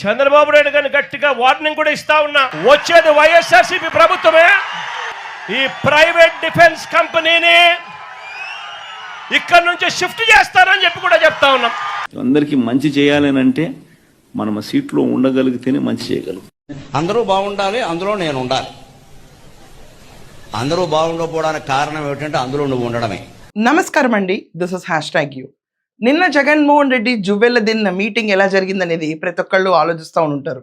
చంద్రబాబు నాయుడు గారిని గట్టిగా వార్నింగ్ కూడా ఇస్తా ఉన్నా. వచ్చేది వైఎస్ఆర్సీపీ ప్రభుత్వమే. ఈ ప్రైవేట్ డిఫెన్స్ కంపెనీని ఇక్కడ నుంచి షిఫ్ట్ చేస్తారని చెప్పి కూడా చెప్తా ఉన్నాం. అందరికీ మంచి చేయాలని అంటే మనం సీట్లో ఉండగలిగితేనే మంచి చేయగలం. అందరూ బాగుండాలి, అందులో నేను ఉండాలి. అందరూ బాగుండకపోవడానికి కారణం ఏమిటంటే అందులో నువ్వు ఉండడమే. నమస్కారం అండి, దిస్ ఇస్ #you. నిన్న జగన్మోహన్ రెడ్డి జువ్వెళ్ళ దిన్న మీటింగ్ ఎలా జరిగిందనేది ప్రతి ఒక్కళ్ళు ఆలోచిస్తూ ఉంటారు.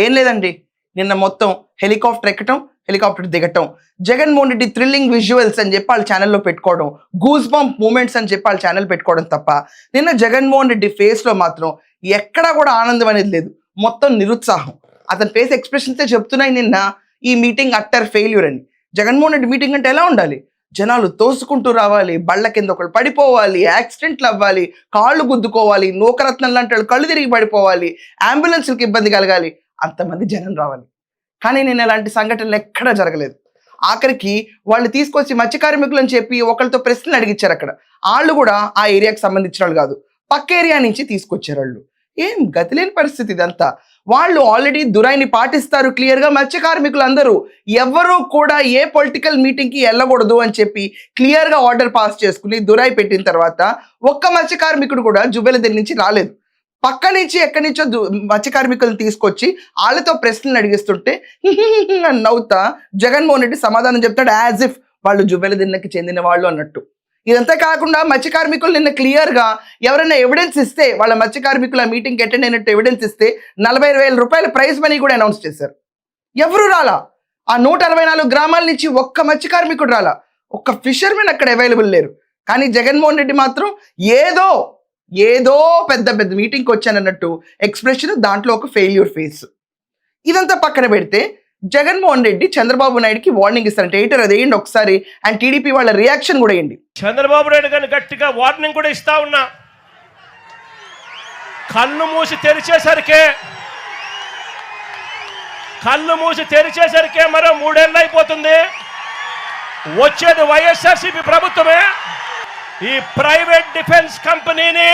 ఏం లేదండి, నిన్న మొత్తం హెలికాప్టర్ ఎక్కటం, హెలికాప్టర్ దిగటం, జగన్మోహన్ రెడ్డి థ్రిల్లింగ్ విజువల్స్ అని చెప్పి వాళ్ళ ఛానల్లో పెట్టుకోవడం, గూస్ బంప్ మూమెంట్స్ అని చెప్పి వాళ్ళ ఛానల్ పెట్టుకోవడం తప్ప నిన్న జగన్మోహన్ రెడ్డి ఫేస్లో మాత్రం ఎక్కడా కూడా ఆనందం అనేది లేదు. మొత్తం నిరుత్సాహం. అతని ఫేస్ ఎక్స్ప్రెషన్సే చెప్తున్నాయి నిన్న ఈ మీటింగ్ అట్టర్ ఫెయిల్యూర్ అని. జగన్మోహన్ రెడ్డి మీటింగ్ అంటే ఎలా ఉండాలి? జనాలు తోసుకుంటూ రావాలి, బళ్ళ కింద ఒకళ్ళు పడిపోవాలి, యాక్సిడెంట్లు అవ్వాలి, కాళ్ళు గుద్దుకోవాలి, నూకరత్నం లాంటి వాళ్ళు కళ్ళు తిరిగి పడిపోవాలి, అంబులెన్స్లకు ఇబ్బంది కలగాలి, అంతమంది జనం రావాలి. కానీ నేను ఇలాంటి సంఘటనలు ఎక్కడా జరగలేదు. ఆఖరికి వాళ్ళు తీసుకొచ్చి మత్స్య కార్మికులు అని చెప్పి ఒకరితో ప్రశ్నలు అడిగించారు. అక్కడ వాళ్ళు కూడా ఆ ఏరియాకి సంబంధించిన వాళ్ళు కాదు, పక్క ఏరియా నుంచి తీసుకొచ్చారు. వాళ్ళు ఏం గతిలేని పరిస్థితి ఇదంతా. వాళ్ళు ఆల్రెడీ దురాయిని పాటిస్తారు క్లియర్గా. మత్స్య కార్మికులు అందరూ ఎవరూ కూడా ఏ పొలిటికల్ మీటింగ్కి వెళ్ళకూడదు అని చెప్పి క్లియర్గా ఆర్డర్ పాస్ చేసుకుని దురాయి పెట్టిన తర్వాత ఒక్క మత్స్య కార్మికుడు కూడా జువ్వెల దగ్గర నుంచి రాలేదు. పక్క నుంచి ఎక్కడి నుంచో మత్స్య కార్మికులను తీసుకొచ్చి వాళ్ళతో ప్రశ్నలు అడిగిస్తుంటే నవ్వుతా జగన్మోహన్ రెడ్డి సమాధానం చెప్తాడు యాజ్ ఇఫ్ వాళ్ళు జువ్వెల దిన్నకి చెందిన వాళ్ళు అన్నట్టు. ఇదంతా కాకుండా మత్స్య కార్మికులు నిన్న క్లియర్గా ఎవరైనా ఎవిడెన్స్ ఇస్తే, వాళ్ళ మత్స్య కార్మికుల మీటింగ్కి అటెండ్ అయినట్టు ఎవిడెన్స్ ఇస్తే 40,000 రూపాయల ప్రైజ్ మనీ కూడా అనౌన్స్ చేశారు. ఎవరు రాలా. ఆ 164 గ్రామాల నుంచి ఒక్క మత్స్య కార్మికుడు రాలా, ఒక్క ఫిషర్మెన్ అక్కడ అవైలబుల్ లేరు. కానీ జగన్మోహన్ రెడ్డి మాత్రం ఏదో పెద్ద మీటింగ్కి వచ్చానన్నట్టు ఎక్స్ప్రెషన్, దాంట్లో ఒక ఫెయిల్యూర్ ఫేస్. ఇదంతా పక్కన పెడితే జగన్మోహన్ రెడ్డి చంద్రబాబు నాయుడుకి వార్నింగ్ ఇస్తారంటే ఎయిటర్ అది వేయండి ఒకసారి, అండ్ టీడీపీ వాళ్ళ రియాక్షన్ కూడా వేయండి. చంద్రబాబు నాయుడు గారిని గట్టిగా వార్నింగ్ కూడా ఇస్తా ఉన్నా. కళ్ళు మూసి తెరిచేసరికే మరో 3 ఏళ్ళు అయిపోతుంది. వచ్చేది వైఎస్ఆర్సీపీ ప్రభుత్వమే. ఈ ప్రైవేట్ డిఫెన్స్ కంపెనీని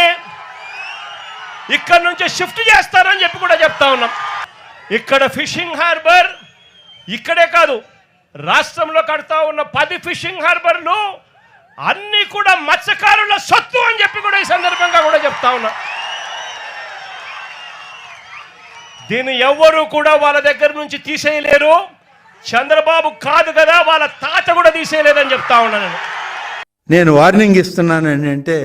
ఇక్కడ నుంచి షిఫ్ట్ చేస్తారని చెప్పి కూడా చెప్తా ఉన్నాం. ఇక్కడ ఫిషింగ్ హార్బర్ ఇక్కడే కాదు, రాష్ట్రంలో కడతా ఉన్న 10 ఫిషింగ్ హార్బర్లు అన్నీ కూడా మత్స్యకారుల సొత్తు అని చెప్పి కూడా ఈ సందర్భంగా కూడా చెప్తా ఉన్నా. దీన్ని ఎవ్వరూ కూడా వాళ్ళ దగ్గర నుంచి తీసేయలేరు. చంద్రబాబు కాదు కదా, వాళ్ళ తాత కూడా తీసేయలేదని చెప్తా ఉన్నాను. నేను వార్నింగ్ ఇస్తున్నాను అంటే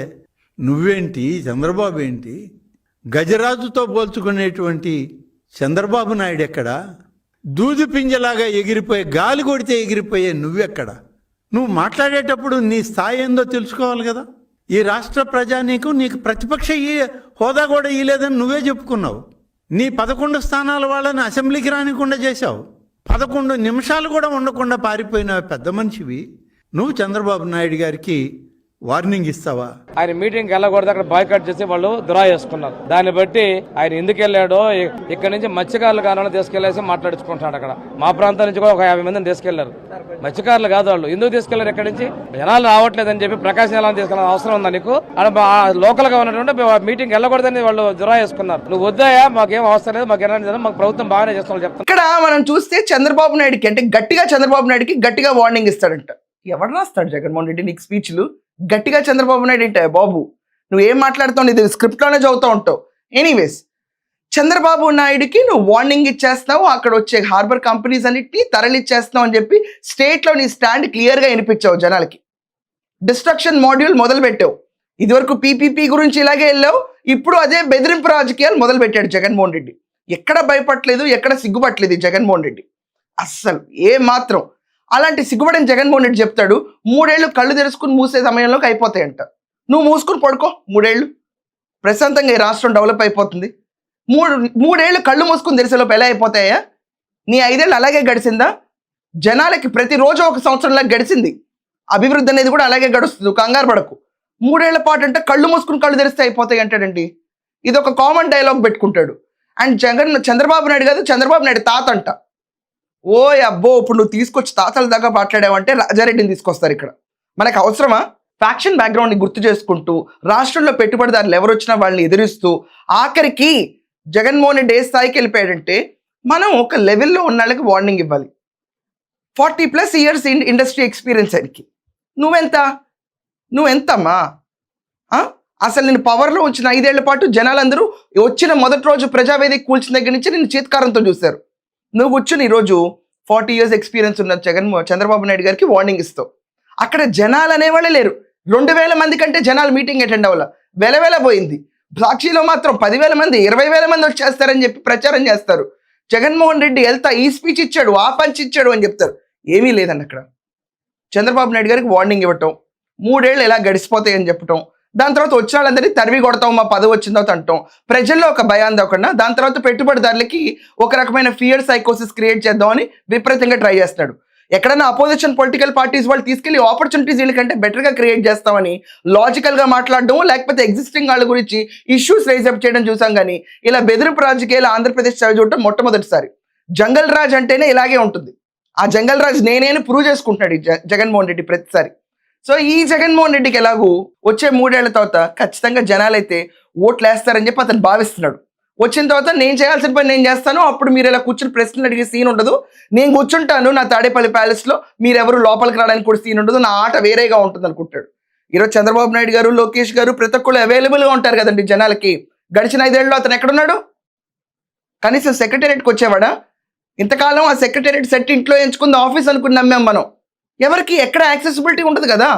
నువ్వేంటి, చంద్రబాబు ఏంటి, గజరాజుతో పోల్చుకునేటువంటి చంద్రబాబు నాయుడు ఎక్కడ, దూది పింజలాగా ఎగిరిపోయే, గాలి కొడితే ఎగిరిపోయే నువ్వెక్కడ? నువ్వు మాట్లాడేటప్పుడు నీ స్థాయి ఏందో తెలుసుకోవాలి కదా. ఈ రాష్ట్ర ప్రజా నీకు ప్రతిపక్ష హోదా కూడా ఇవ్వలేదని నువ్వే చెప్పుకున్నావు. నీ 11 స్థానాల వాళ్ళని అసెంబ్లీకి రానికుండా చేశావు. 11 నిమిషాలు కూడా ఉండకుండా పారిపోయిన పెద్ద మనిషివి నువ్వు చంద్రబాబు నాయుడు గారికి వార్నింగ్ ఇస్తావా? ఆయన మీటింగ్కి వెళ్ళకూడదు, అక్కడ బాయ్కాట్ చేసి వాళ్ళు దురా చేసుకున్నారు. దాన్ని బట్టి ఆయన ఎందుకు వెళ్ళాడో, ఇక్కడ నుంచి మత్స్యకారుల కాలంలో తీసుకెళ్లేసి మాట్లాడుకుంటున్నాడు. అక్కడ మా ప్రాంతం నుంచి కూడా ఒక 50 మందిని తీసుకెళ్లారు. మత్స్యకారులు కాదు వాళ్ళు. ఎందుకు తీసుకెళ్లారు? ఎక్కడి నుంచి జనాలు రావట్లేదని చెప్పి ప్రకాశం ఎలా తీసుకెళ్ళాలని అవసరం ఉందా నీకు? లోకల్ గా ఉన్నటువంటి మీటింగ్ వెళ్ళకూడదని వాళ్ళు దురా చేసుకున్నారు. నువ్వు వద్దాయా, మాకేం అవసరం లేదు, మాకు ప్రభుత్వం బాగానే చేస్తున్నా చెప్తాను. ఇక్కడ మనం చూస్తే చంద్రబాబు నాయుడుకి అంటే గట్టిగా చంద్రబాబు నాయుడుకి గట్టిగా వార్నింగ్ ఇస్తాడంట. ఎవరు రాస్తాడు జగన్మోహన్ రెడ్డి నీకు స్పీచ్లు? గట్టిగా చంద్రబాబు నాయుడు ఏంటే బాబు, నువ్వు ఏం మాట్లాడుతావు? ఇది స్క్రిప్ట్లోనే చదువుతూ ఉంటావు. ఎనీవేస్, చంద్రబాబు నాయుడుకి నువ్వు వార్నింగ్ ఇచ్చేస్తున్నావు, అక్కడ వచ్చే హార్బర్ కంపెనీస్ అన్నిటినీ తరలిచ్చేస్తున్నావు అని చెప్పి స్టేట్లో నీ స్టాండ్ క్లియర్గా వినిపించావు జనాలకి. డిస్ట్రక్షన్ మాడ్యూల్ మొదలు పెట్టావు. ఇదివరకు పీపీపీ గురించి ఇలాగే వెళ్ళావు, ఇప్పుడు అదే బెదిరింపు రాజకీయాలు మొదలు పెట్టాడు జగన్మోహన్ రెడ్డి. ఎక్కడ భయపడలేదు, ఎక్కడ సిగ్గుపట్టలేదు జగన్మోహన్ రెడ్డి అస్సలు ఏ మాత్రం. అలాంటి సిగ్గుపడిన జగన్మోహన్ రెడ్డి చెప్తాడు 3 ఏళ్ళు కళ్ళు తెరుచుకుని మూసే సమయంలోకి అయిపోతాయంట. నువ్వు మూసుకుని పడుకో, 3 ఏళ్ళు ప్రశాంతంగా ఈ రాష్ట్రం డెవలప్ అయిపోతుంది. 3 ఏళ్ళు కళ్ళు మూసుకుని తెరిసేలోపు ఎలా అయిపోతాయా? నీ 5 ఏళ్ళు అలాగే గడిచిందా? జనాలకి ప్రతిరోజు 1 సంవత్సరంలా గడిచింది. అభివృద్ధి అనేది కూడా అలాగే గడుస్తుంది, కంగారు పడకు. 3 ఏళ్ల పాటు అంటే కళ్ళు మూసుకుని కళ్ళు తెరిస్తే అయిపోతాయి అంటాడండి. ఇది ఒక కామన్ డైలాగ్ పెట్టుకుంటాడు. అండ్ చంద్రబాబు నాయుడు కాదు, చంద్రబాబు నాయుడు తాత అంట. ఓ అబ్బో, ఇప్పుడు నువ్వు తీసుకొచ్చి తాతల దాకా మాట్లాడావంటే రాజారెడ్డిని తీసుకొస్తారు. ఇక్కడ మనకు అవసరమా? ఫ్యాక్షన్ బ్యాక్గ్రౌండ్ని గుర్తు చేసుకుంటూ రాష్ట్రంలో పెట్టుబడిదారులు ఎవరు వచ్చినా వాళ్ళని ఎదిరిస్తూ ఆఖరికి జగన్మోహన్ రెడ్డి ఏ స్థాయికి వెళ్ళిపోయాడంటే మనం ఒక లెవెల్లో ఉన్న వాళ్ళకి వార్నింగ్ ఇవ్వాలి. 40+ ఇయర్స్ ఇండస్ట్రీ ఎక్స్పీరియన్స్ ఆయనకి. నువ్వెంతమ్మా? అసలు నేను పవర్లో వచ్చిన 5 ఏళ్ల పాటు జనాలందరూ వచ్చిన మొదటి రోజు ప్రజావేదిక కూల్చిన దగ్గర నుంచి నేను చేతికారంతో చూశారు. నువ్వు కూర్చుని ఈరోజు 40 ఇయర్స్ ఎక్స్పీరియన్స్ ఉన్న చంద్రబాబు నాయుడు గారికి వార్నింగ్ ఇస్తావు. అక్కడ జనాలు అనేవాళ్ళే లేరు. 2000 మంది కంటే జనాలు మీటింగ్ అటెండ్ అవ్వాల, వెలవెల పోయింది. సాక్షిలో మాత్రం 10,000 మంది 20,000 మంది వచ్చేస్తారని చెప్పి ప్రచారం చేస్తారు. జగన్మోహన్ రెడ్డి వెళ్తా ఈ స్పీచ్ ఇచ్చాడు, ఆ పంచ్ ఇచ్చాడు అని చెప్తారు. ఏమీ లేదండి అక్కడ. చంద్రబాబు నాయుడు గారికి వార్నింగ్ ఇవ్వటం, 3 ఏళ్ళు ఎలా గడిచిపోతాయని చెప్పటం, దాని తర్వాత వచ్చిన వాళ్ళందరినీ తరివి కొడతాం, మా పదవి వచ్చిన తర్వాత అంటాం, ప్రజల్లో ఒక భయాన్ని అవ్వకుండా దాని తర్వాత పెట్టుబడిదారులకి ఒక రకమైన ఫియర్ సైకోసిస్ క్రియేట్ చేద్దామని విపరీతంగా ట్రై చేస్తున్నాడు. ఎక్కడైనా అపోజిషన్ పొలిటికల్ పార్టీస్ వాళ్ళు తీసుకెళ్లి ఆపర్చునిటీస్ వీళ్ళకంటే బెటర్గా క్రియేట్ చేస్తామని లాజికల్గా మాట్లాడడం, లేకపోతే ఎగ్జిస్టింగ్ వాళ్ళ గురించి ఇష్యూస్ రైజ్ అప్ చేయడం చూసాం. కానీ ఇలా బెదిరింపు రాజకీయాలు ఆంధ్రప్రదేశ్ చూడటం మొట్టమొదటిసారి. జంగల్ రాజ్ అంటేనే ఇలాగే ఉంటుంది. ఆ జంగల్ రాజ్ నేనేని ప్రూవ్ చేసుకుంటున్నాడు ఈ జగన్మోహన్ రెడ్డి ప్రతిసారి. సో ఈ జగన్మోహన్ రెడ్డికి ఎలాగూ వచ్చే 3 ఏళ్ల తర్వాత ఖచ్చితంగా జనాలైతే ఓట్లు వేస్తారని చెప్పి అతను భావిస్తున్నాడు. వచ్చిన తర్వాత నేను చేయాల్సిన పని నేను చేస్తాను, అప్పుడు మీరు ఇలా కూర్చుని ప్రశ్నలు అడిగే సీన్ ఉండదు, నేను కూర్చుంటాను నా తాడేపల్లి ప్యాలెస్లో, మీరెవరు లోపలికి రావడానికి కూడా సీన్ ఉండదు, నా ఆట వేరేగా ఉంటుంది అనుకుంటాడు. ఈరోజు చంద్రబాబు నాయుడు గారు, లోకేష్ గారు ప్రతి ఒక్కళ్ళు అవైలబుల్గా ఉంటారు కదండి జనాలకి. గడిచిన 5 ఏళ్ళలో అతను ఎక్కడున్నాడు? కనీసం సెక్రటేరియట్కి వచ్చేవాడా? ఇంతకాలం ఆ సెక్రటేరియట్ సెట్ ఇంట్లో ఎంచుకుంది ఆఫీస్ అనుకుని నమ్మాం మనం. ఎవరికి ఎక్కడ యాక్సెసిబిలిటీ ఉండదు కదా.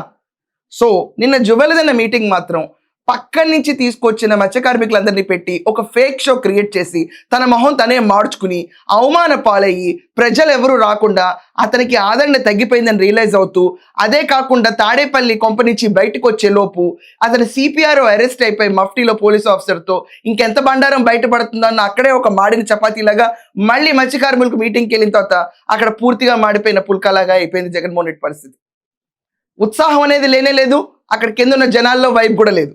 సో నిన్న జువెలదిన్న మీటింగ్ మాత్రం పక్కన నుంచి తీసుకొచ్చిన మత్స్య కార్మికులందరినీ పెట్టి ఒక ఫేక్ షో క్రియేట్ చేసి తన మొహం తనే మార్చుకుని అవమాన పాలయ్యి ప్రజలు ఎవరు రాకుండా అతనికి ఆదరణ తగ్గిపోయిందని రియలైజ్ అవుతూ, అదే కాకుండా తాడేపల్లి కొంప నుంచి బయటకు వచ్చే లోపు అతను సిపిఆర్ అరెస్ట్ అయిపోయి మఫ్టీలో పోలీస్ ఆఫీసర్తో ఇంకెంత బండారం బయటపడుతుందో అన్న అక్కడే ఒక మాడిన చపాతీలాగా మళ్ళీ మత్స్య కార్మికులకు మీటింగ్కి వెళ్ళిన తర్వాత అక్కడ పూర్తిగా మాడిపోయిన పుల్కాలాగా అయిపోయింది జగన్మోహన్ రెడ్డి పరిస్థితి. ఉత్సాహం అనేది లేనే లేదు, అక్కడ కింద ఉన్న జనాల్లో వైబ్ కూడా లేదు.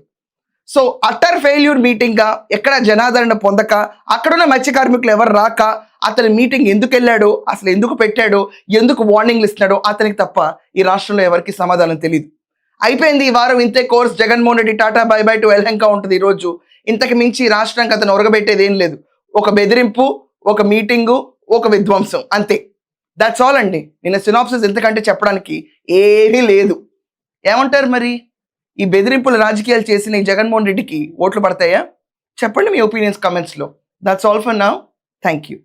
సో అటర్ ఫెయిల్యూర్ మీటింగ్గా ఎక్కడ జనాదరణ పొందక, అక్కడున్న మత్స్య కార్మికులు ఎవరు రాక, అతని మీటింగ్ ఎందుకు వెళ్ళాడో, అసలు ఎందుకు పెట్టాడో, ఎందుకు వార్నింగ్లు ఇస్తున్నాడో అతనికి తప్ప ఈ రాష్ట్రంలో ఎవరికి సమాధానం తెలియదు. అయిపోయింది ఈ వారం ఇంతే course. Jaganmohan Reddy tata bye bye to Yelahanka ఉంటుంది ఈరోజు. ఇంతకు మించి రాష్ట్రానికి అతను ఒరగబెట్టేది ఏం లేదు. ఒక బెదిరింపు, ఒక మీటింగు, ఒక విధ్వంసం, అంతే. దట్స్ ఆల్ అండి. నిన్న సినాప్సిస్ ఎంతకంటే చెప్పడానికి ఏమీ లేదు. ఏమంటారు మరి? ఈ బెదిరింపుల రాజకీయాలు చేసిన ఈ జగన్మోహన్ రెడ్డికి ఓట్లు పడతాయా? చెప్పండి మీ ఒపీనియన్స్ కమెంట్స్లో. That's all for now. Thank you.